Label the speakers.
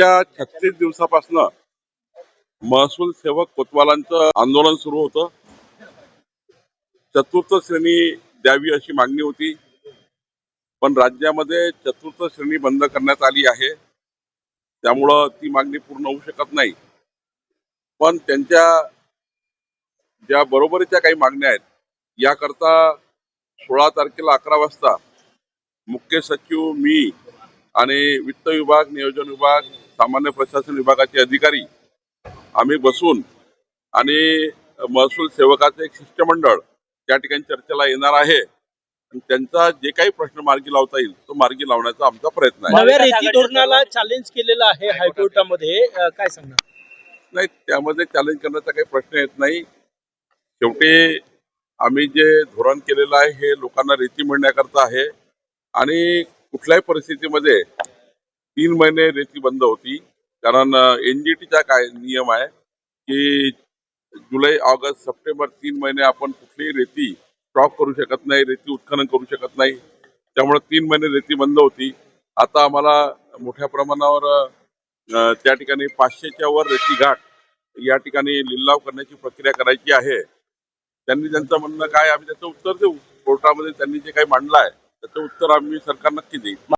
Speaker 1: मागच्या 36 दिवसापासून महसूल सेवक कोतवालांचं आंदोलन सुरू होतं. चतुर्थ श्रेणी द्यावी अशी मागणी होती, पण राज्यामध्ये चतुर्थ श्रेणी बंद करण्यात आली आहे. त्यामुळं ती मागणी पूर्ण होऊ शकत नाही. पण त्यांच्या ज्या बरोबरीच्या काही मागण्या आहेत, याकरता 16 तारखेला 11 वाजता मुख्य सचिव, मी आणि वित्त विभाग, नियोजन विभाग, सामान्य प्रशासन विभागाचे अधिकारी आम्ही बसून आणि महसूल सेवकाचे एक शिष्टमंडळ त्या ठिकाणी चर्चेला येणार आहे. आणि त्यांचा जे काही प्रश्न मार्गी लावता येईल तो मार्गी लावण्याचा आमचा प्रयत्न आहे.
Speaker 2: नव्या रेती धोरणाला चॅलेंज केलेलं आहे हायकोर्टामध्ये, काय सांगणार?
Speaker 1: नाही, त्यामध्ये चॅलेंज करण्याचा काही प्रश्न येत नाही. शेवटी आम्ही जे धोरण केलेलं आहे हे लोकांना रेती मिळण्याकरता आहे. आणि कुठल्याही परिस्थितीमध्ये 3 महिने रेती बंद होती. कारण एनजीटीचा काय नियम आहे की जुलै, ऑगस्ट, सप्टेंबर 3 महिने आपण कुठलीही रेती स्टॉक करू शकत नाही, रेती उत्खनन करू शकत नाही. त्यामुळे 3 महिने रेती बंद होती. आता आम्हाला मोठ्या प्रमाणावर त्या ठिकाणी 500च्या वर रेती घाट या ठिकाणी लिलाव करण्याची प्रक्रिया करायची आहे. त्यांनी त्यांचं म्हणणं काय, आम्ही त्याचं उत्तर देऊ. कोर्टामध्ये त्यांनी जे काही मांडलं आहे त्याचं उत्तर आम्ही सरकार नक्की देईल.